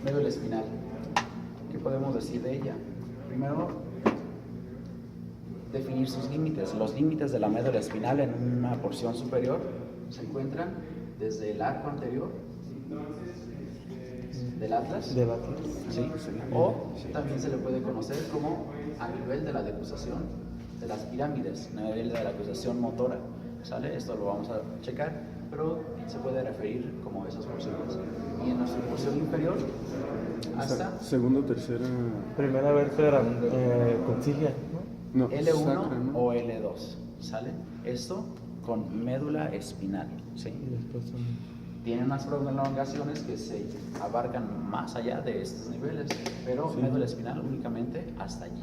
Médula espinal. ¿Qué podemos decir de ella? Primero, definir sus límites. Los límites de la médula espinal en una porción superior se encuentran desde el arco anterior del atlas, ¿sí? O también se le puede conocer como a nivel de la decusación de las pirámides, a nivel de la decusación motora, ¿sale? Esto lo vamos a checar, pero se puede referir como esas porciones. Y en nuestra porción inferior hasta segunda, tercera, Primera vértebra coxilia, ¿no? no, L1 sacra, ¿no? o L2, ¿sale? Esto con médula espinal, ¿sí? Y después son... Tiene unas prolongaciones que se abarcan más allá de estos niveles, pero médula espinal únicamente hasta allí,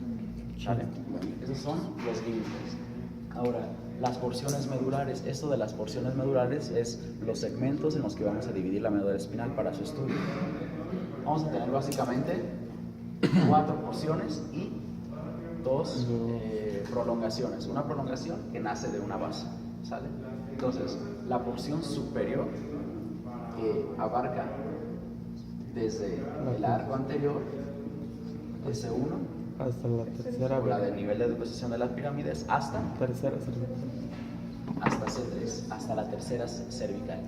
¿sale? Esos son los límites. Ahora, las porciones medulares. Esto de las porciones medulares es los segmentos en los que vamos a dividir la médula espinal para su estudio. Vamos a tener básicamente 4 porciones y 2 prolongaciones. Una prolongación que nace de una base, ¿sale? Entonces, la porción superior que abarca desde el arco anterior, S1, hasta la tercera o la del nivel de deposición de las pirámides, hasta tercera C3, hasta la tercera cervical.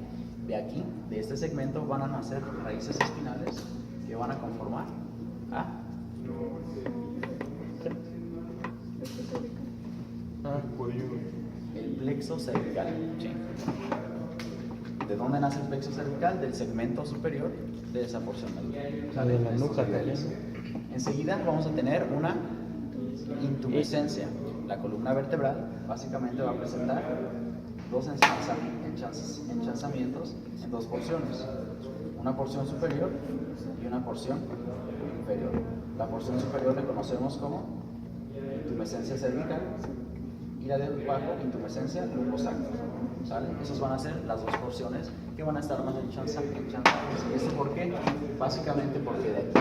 De aquí, de este segmento, van a nacer raíces espinales que van a conformar el plexo cervical. ¿Sí? ¿De dónde nace el plexo cervical? Del segmento superior de esa porción medular. De la nuca también. Enseguida vamos a tener una intumescencia. La columna vertebral básicamente va a presentar 2 enchanzamientos en 2 porciones. Una porción superior y una porción inferior. La porción superior le conocemos como intumescencia cervical y la de abajo, intumescencia lumbosacra. ¿Sale? Esas van a ser las 2 porciones que van a estar más enchanzadas. ¿Esto por qué? Básicamente porque de aquí,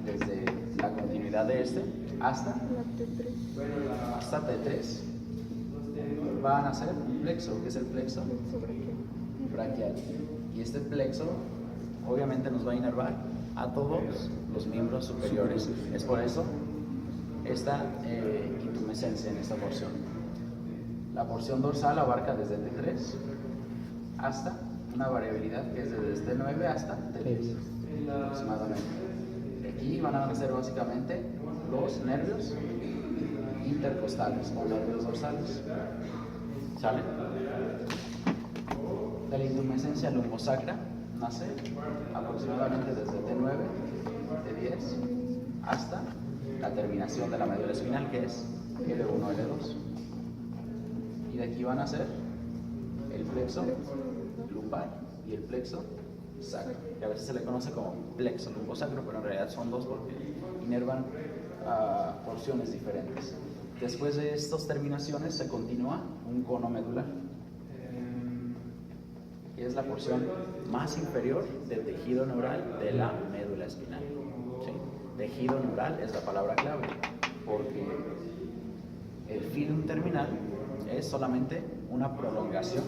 desde la continuidad de este hasta T3, van a ser un plexo, que es el plexo braquial. Y este plexo obviamente nos va a inervar a todos los miembros superiores. Es por eso esta intumescencia en esta porción. La porción dorsal abarca desde T3 hasta una variabilidad que es desde T9 hasta T10 aproximadamente. Aquí van a nacer básicamente los nervios intercostales o nervios dorsales. ¿Sale? De la intumescencia lumbosacra nace aproximadamente desde T9, T10 hasta la terminación de la médula espinal, que es L1, L2. Y de aquí van a ser el plexo lumbar y el plexo sacro. Y a veces se le conoce como plexo lumbosacro, pero en realidad son 2 porque inervan porciones diferentes. Después de estas terminaciones se continúa un cono medular, que es la porción más inferior del tejido neural de la médula espinal. ¿Sí? Tejido neural es la palabra clave, porque el filum terminal es solamente una prolongación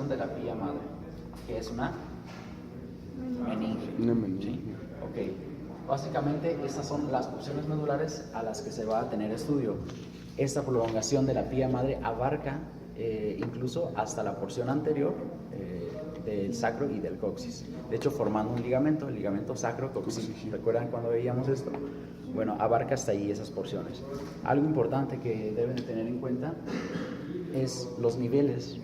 de la pía madre, que es una meninge. ¿Sí? Ok. Básicamente estas son las porciones medulares a las que se va a tener estudio. Esta prolongación de la pía madre abarca incluso hasta la porción anterior del sacro y del coxis. De hecho, formando un ligamento, el ligamento sacro-coxis. ¿Recuerdan cuando veíamos esto? Bueno, abarca hasta ahí esas porciones. Algo importante que deben de tener en cuenta es los niveles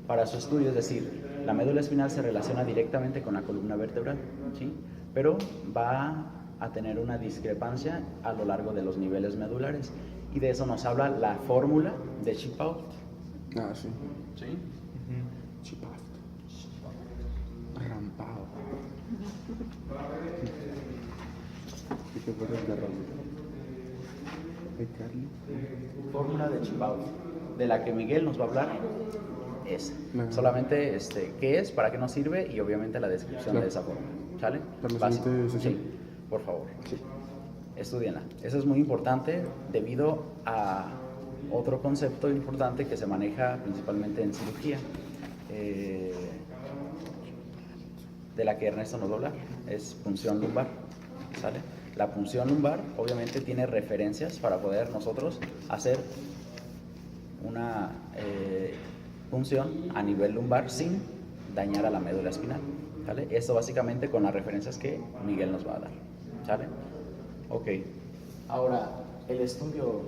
para su estudio, es decir, la médula espinal se relaciona directamente con la columna vertebral, ¿sí? Pero va a tener una discrepancia a lo largo de los niveles medulares, y de eso nos habla la fórmula de Chipaut. Ah, sí. ¿Sí? Chipaut. Rampao. ¿Y qué fue el de Ramón? ¿De Carly? Fórmula de Chipaut, de la que Miguel nos va a hablar. Es solamente qué es, para qué nos sirve y obviamente la descripción de esa fórmula. ¿Sale? Básico. Sí, por favor. Sí. Estudienla. Eso es muy importante debido a otro concepto importante que se maneja principalmente en cirugía, de la que Ernesto nos va a hablar, es punción lumbar, ¿sale? La punción lumbar obviamente tiene referencias para poder nosotros hacer una punción a nivel lumbar sin dañar a la médula espinal, ¿sale? Esto básicamente con las referencias que Miguel nos va a dar, ¿sale? Ok, ahora el estudio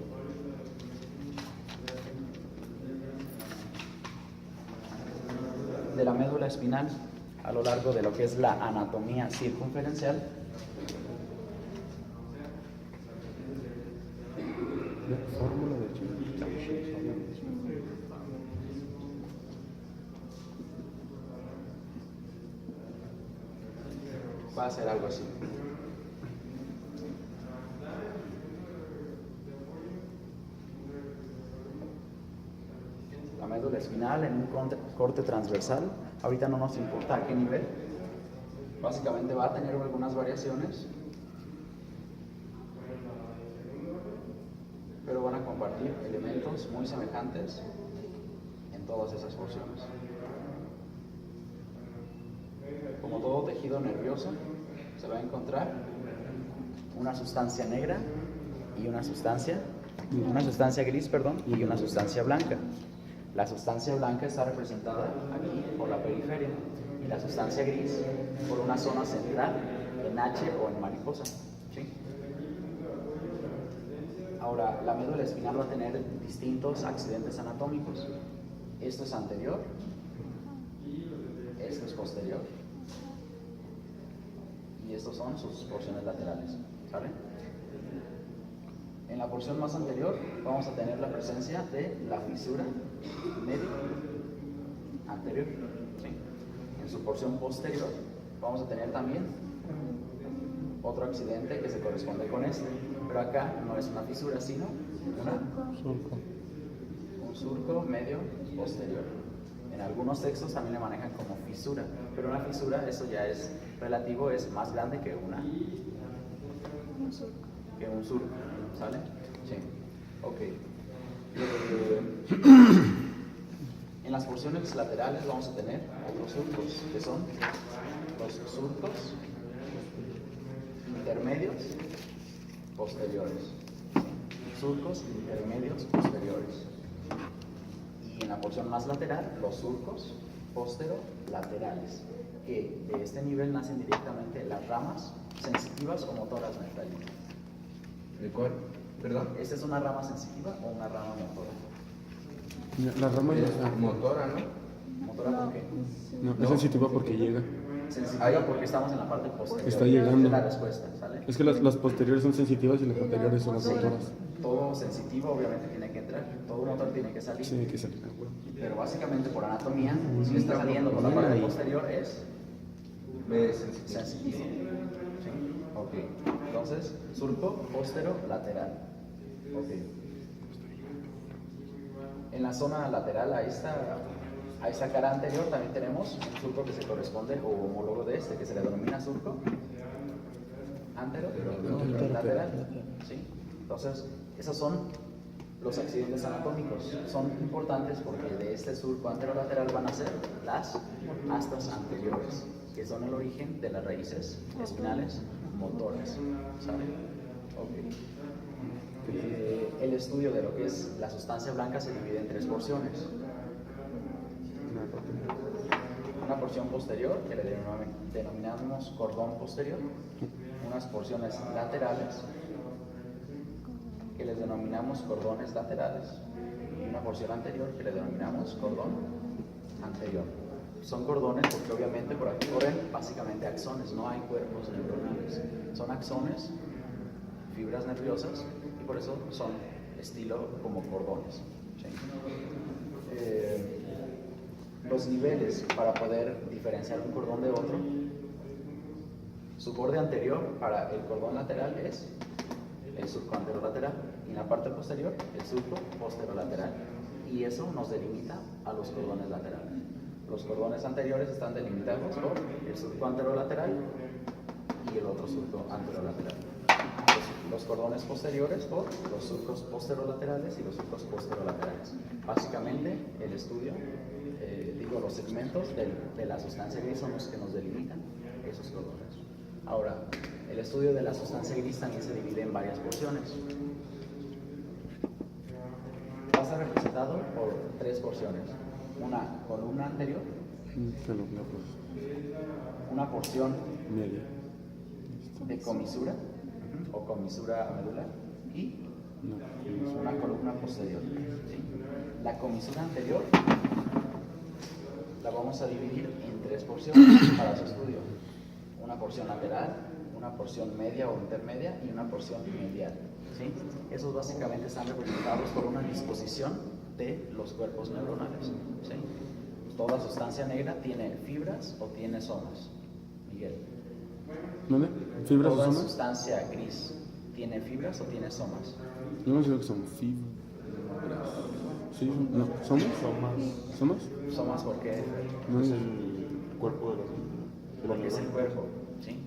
de la médula espinal a lo largo de lo que es la anatomía circunferencial. La fórmula de Va a ser algo así. La médula espinal en un corte transversal, ahorita no nos importa a qué nivel, básicamente va a tener algunas variaciones, pero van a compartir elementos muy semejantes en todas esas porciones. Como todo tejido nervioso, se va a encontrar una sustancia negra y una sustancia gris, y una sustancia blanca. La sustancia blanca está representada aquí por la periferia y la sustancia gris por una zona central en H o en mariposa, ¿sí? Ahora, la médula espinal va a tener distintos accidentes anatómicos. Esto es anterior, esto es posterior y estos son sus porciones laterales, ¿sale? En la porción más anterior vamos a tener la presencia de la fisura medio anterior, ¿sí? En su porción posterior vamos a tener también otro accidente que se corresponde con este, pero acá no es una fisura sino un surco medio posterior. En algunos textos también le manejan como fisura, pero una fisura, eso ya es relativo, es más grande que un surco, ¿sale? Sí, ok. En las porciones laterales vamos a tener otros surcos, que son los surcos intermedios posteriores. Surcos intermedios posteriores. Y en la porción más lateral, los surcos posterolaterales, que de este nivel nacen directamente las ramas sensitivas o motoras nefralinas. ¿De cuál? ¿Perdón? ¿Esta es una rama sensitiva o una rama motora? La rama Es motora, ¿no? ¿Motora por qué? no, es sensitiva porque llega. Sensitiva porque estamos en la parte posterior. Está llegando. De la respuesta, ¿sale? Es que las posteriores son sensitivas y las anteriores son las motoras. Todo sensitivo obviamente tiene que entrar, todo motor tiene que salir. Sí, hay que salir. Pero básicamente por anatomía, si está saliendo por la parte posterior es sensitivo. ¿Sí? Ok. Entonces, surco posterolateral. Ok. En la zona lateral a esta cara anterior también tenemos un surco que se corresponde o homólogo de este, que se le denomina surco anterolateral. ¿Sí? Entonces, esos son los accidentes anatómicos. Son importantes porque de este surco anterolateral van a ser las astas anteriores, que son el origen de las raíces espinales motoras. ¿Saben? Ok. El estudio de lo que es la sustancia blanca se divide en tres porciones. Una porción posterior, que le denominamos cordón posterior, unas porciones laterales, que les denominamos cordones laterales, y una porción anterior, que le denominamos cordón anterior. Son cordones porque obviamente por aquí corren básicamente axones, no hay cuerpos neuronales, son axones, fibras nerviosas, y por eso son estilo como cordones. ¿Sí? Los niveles para poder diferenciar un cordón de otro, su borde anterior para el cordón lateral es el surco anterolateral y en la parte posterior el surco posterolateral, y eso nos delimita a los cordones laterales. Los cordones anteriores están delimitados por el surco anterolateral y el otro surco anterolateral. los cordones posteriores por los surcos posterolaterales y los surcos posterolaterales. Básicamente, el estudio, los segmentos de la sustancia gris son los que nos delimitan esos cordones. Ahora, el estudio de la sustancia gris también se divide en varias porciones. Va a estar representado por 3 porciones. Una columna anterior, una porción media de comisura o comisura medular y una columna posterior. ¿Sí? La comisura anterior la vamos a dividir en 3 porciones para su estudio. Una porción lateral, una porción media o intermedia y una porción medial. ¿Sí? Esos básicamente están representados por una disposición de los cuerpos neuronales. ¿Sí? Toda sustancia negra tiene fibras o tiene somas. Miguel. ¿Dónde? ¿Fibras o Toda somas? sustancia gris tiene fibras o tiene somas. Yo no sé que son fibras. Sí, no, ¿somas? ¿Somas? Somas porque No es Cuerpo porque es el cuerpo. ¿Sí?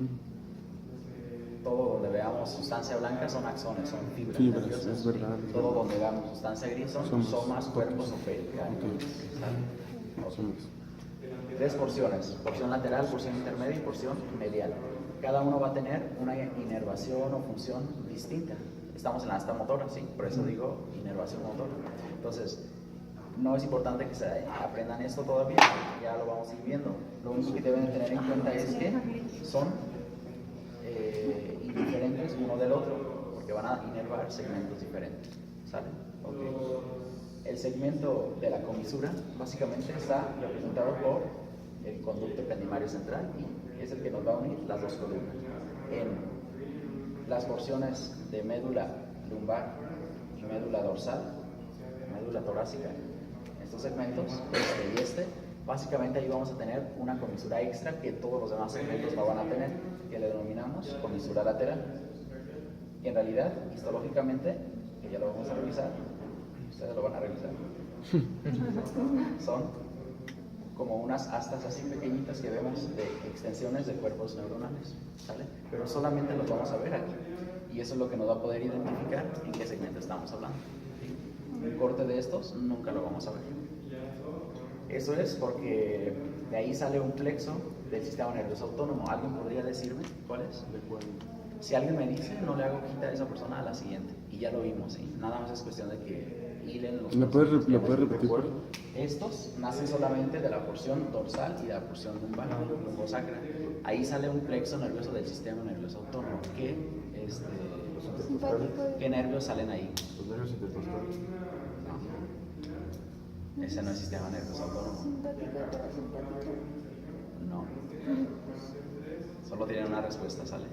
Todo donde veamos sustancia blanca son axones, son fibras. Fibras, nerviosas, es verdad. ¿sí? Todo donde veamos sustancia gris son somas, cuerpos o periféricos. somas. 3 porciones, porción lateral, porción intermedia y porción medial. Cada uno va a tener una inervación o función distinta. Estamos en la asta motora, ¿sí? Por eso digo inervación motora. Entonces, no es importante que se aprendan esto todavía, ya lo vamos a ir viendo. Lo único que deben tener en cuenta es que son indiferentes uno del otro, porque van a inervar segmentos diferentes. ¿Sale? Okay. El segmento de la comisura básicamente está representado por el conducto ependimario central y es el que nos va a unir las 2 columnas. En las porciones de médula lumbar y médula dorsal, médula torácica, estos segmentos, este y este, básicamente ahí vamos a tener una comisura extra que todos los demás segmentos no van a tener, que le denominamos comisura lateral. Y en realidad, histológicamente, que ya lo vamos a revisar, ustedes lo van a revisar, son como unas astas así pequeñitas que vemos de extensiones de cuerpos neuronales, ¿sale? Pero solamente los vamos a ver aquí, y eso es lo que nos va a poder identificar en qué segmento estamos hablando. Un corte de estos nunca lo vamos a ver. Eso es porque de ahí sale un plexo del sistema nervioso autónomo. ¿Alguien podría decirme cuál es? Si alguien me dice, no le hago quita a esa persona a la siguiente. Y ya lo vimos, ¿sí? Nada más es cuestión de que hilen los... ¿Lo puedes repetir? Estos nacen solamente de la porción dorsal y de la porción lumbar, lumbosacra. Ahí sale un plexo nervioso del sistema nervioso autónomo. ¿Qué nervios salen ahí? Los nervios intercostales. No. Ese no es sistema nervioso autónomo. No. Solo tienen una respuesta, ¿sale?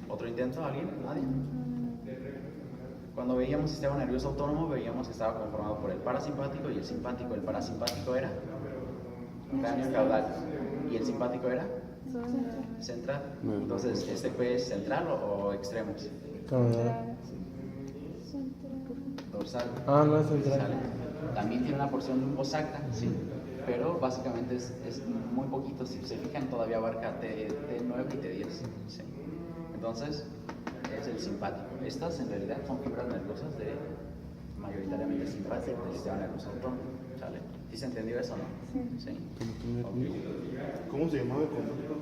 ¿Otro intento? ¿Alguien? ¿Nadie? Cuando veíamos sistema nervioso autónomo, veíamos que estaba conformado por el parasimpático y el simpático. El parasimpático era cráneo caudal y el simpático era central. Entonces, ¿este fue central o extremos? Dorsal. Ah, no es central. ¿Sale? También tiene una porción lumbosacra, sí, pero básicamente es muy poquito. Si se fijan, todavía abarca T9 y T10. ¿Sí? Entonces, es el simpático. Estas en realidad son fibras nerviosas de mayoritariamente simpático del sistema nervioso autónomo. ¿Sale? ¿Sí se entendió eso, no? Sí. Okay. ¿Cómo se llamaba el conducto?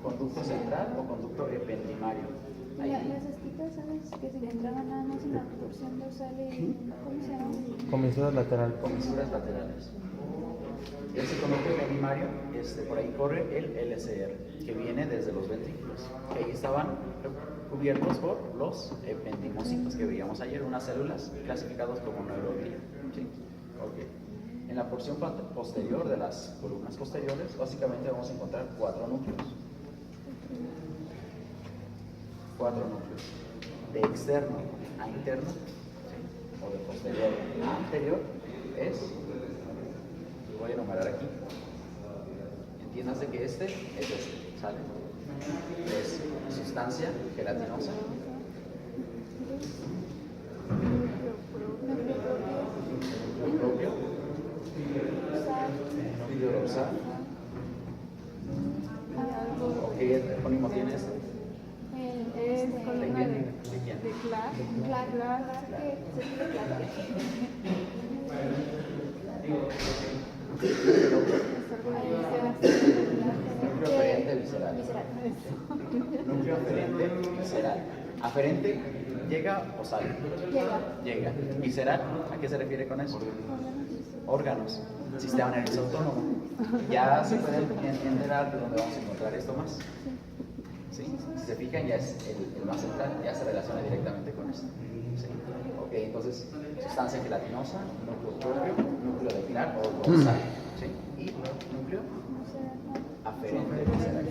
Conducto central o conducto ependimario. Ahí. Las astitas, ¿sabes? Que se encontraban nada más en la porción dorsal y... ¿Cómo se llama? Comisura lateral. Comisuras laterales. Ese conducto ependimario, por ahí corre el LCR, que viene desde los ventrículos, que ahí estaban cubiertos por los ependimocitos que veíamos ayer, unas células clasificadas como neuroglía. ¿Sí? Okay. En la porción posterior de las columnas posteriores, básicamente vamos a encontrar 4 núcleos. 4 núcleos. De externo a interno, ¿sí? O de posterior a anterior, voy a enumerar aquí. Entiéndase que este es este, ¿sale? Es sustancia gelatinosa, propio, núcleo dorsal. ¿O qué epónimo tiene este? ¿De quién? Placa, que se tiene placa. Núcleo aferente visceral. Núcleo aferente visceral. Aferente, ¿llega o sale? Llega. Visceral, ¿a qué se refiere con eso? Órganos. Sistema nervioso autónomo. Ya se pueden enterar de dónde vamos a encontrar esto más. ¿Sí? Si se fijan, ya es el más central, ya se relaciona directamente con esto. ¿Sí? Ok, entonces, sustancia gelatinosa, núcleo propio, núcleo de pilar o dorsal. ¿Sí? Y núcleo aferente visceral.